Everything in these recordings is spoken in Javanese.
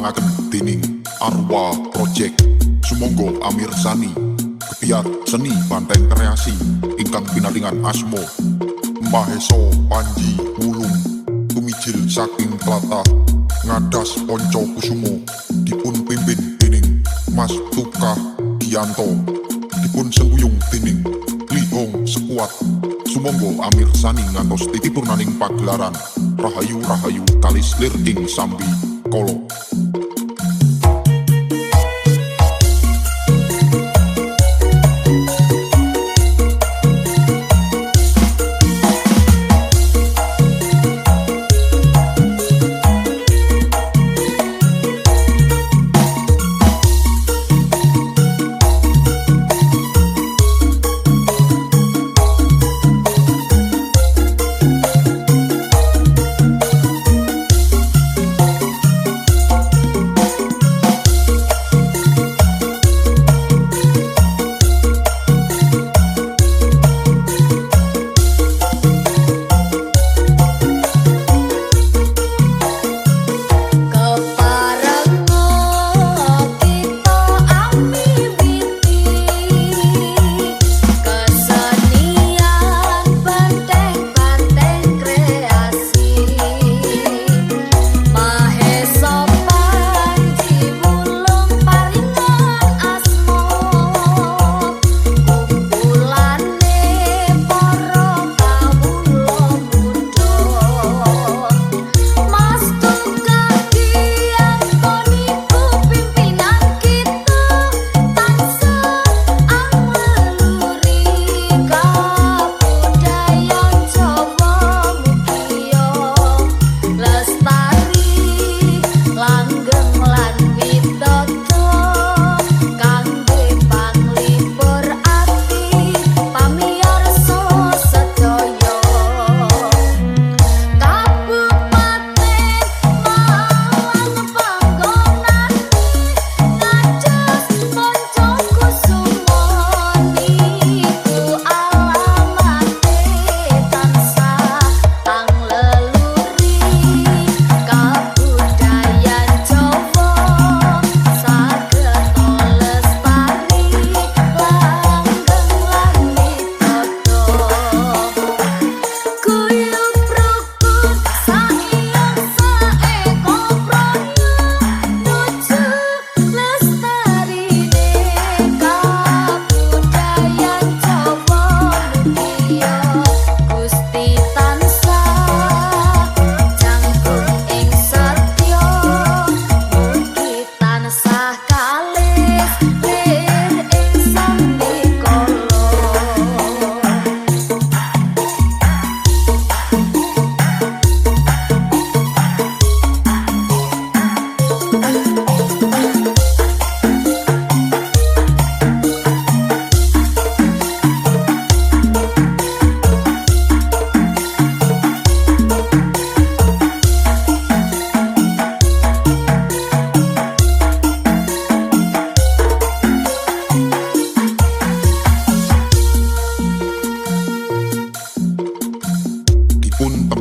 tembangaken dening Arwa Project. Sumangga Amir Sani kepiar seni banteng kreasi ingkang pinaringan asma Mahesa Panji Wulung tumijil saking tlatah Ngadas Ponco Kusumo dipun pimpin dening Mas Tukah Gianto dipun sengguyung dening Lihong Sekuat. Sumangga Amir Sani ngantos titipurnaning pagelaran Rahayu kalis lir ing sambi kala.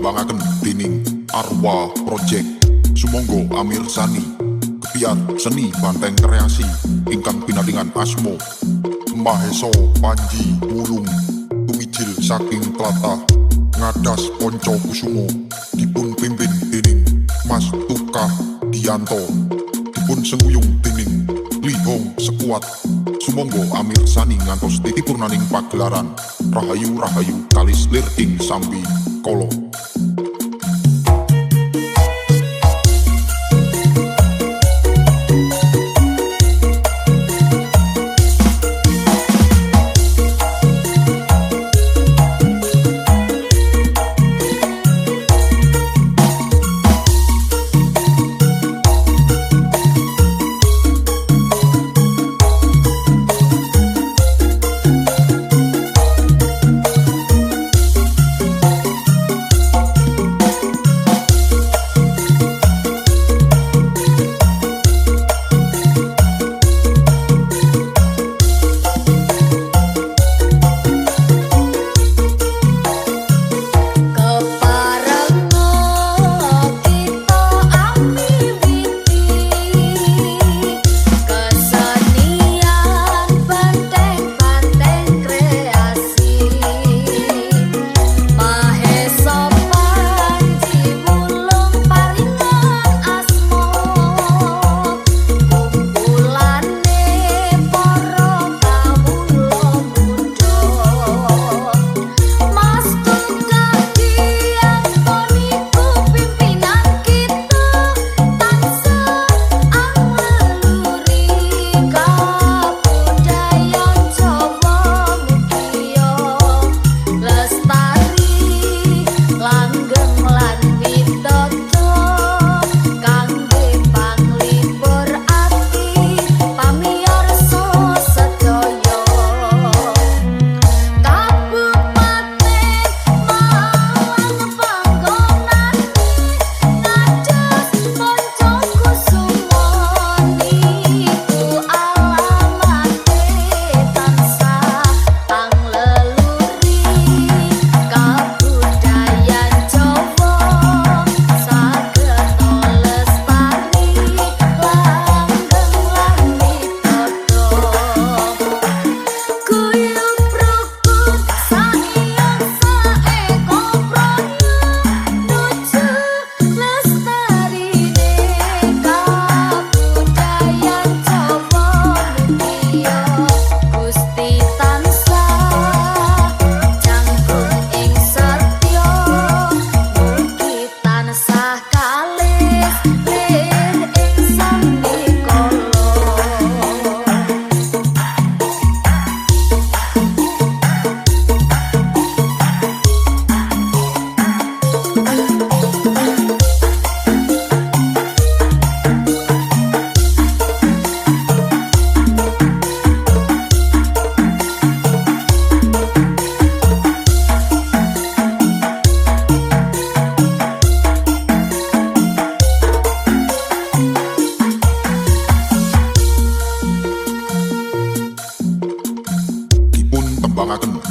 Tembangaken dening Arwa Project. Sumangga Amir Sani kepiar seni banteng kreasi ingkang pinaringan asma Mahesa Panji Wulung tumijil saking tlatah Ngadas Ponco Kusumo dipun pimpin dening Mas Tukah Gianto dipun sengguyung dening Lihong Sekuat. Sumangga Amir Sani ngantos titipurnaning pagelaran Rahayu kalis lir ing sambi kala.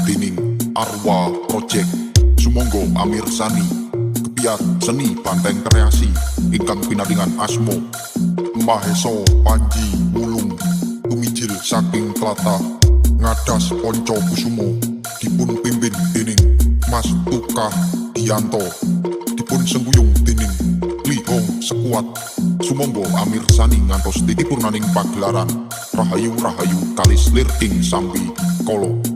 dening Arwa Project. Sumangga amirsani kepiar seni banteng kreasi ingkang pinadingan asma Maheso Panji Wulung tumijil saking tlatah Ngadas Ponco Kusumo, dipun pimpin dening Mas Tukah Dianto, dipun sengguyung dening Li Hong Sekuat. Sumangga amirsani ngantos titipurnaning pagelaran Rahayu Rahayu kalis lir ing sambi kala.